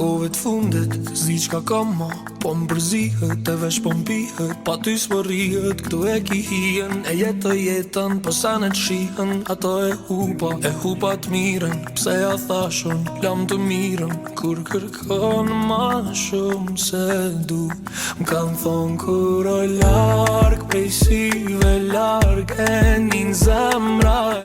Kohëve të fundit, zi qka kam ma Po më përzihet, e vesh po m'pihet Pa ty s'përrihet, këtu e ki hien E jetë jetën, pësa në të shihen Ato e hupa të miren Pse ja thashun, lam të miren Kur kërkon ma shumë se du M'kan thonë kur o larg Prej syve larg, e njën zemra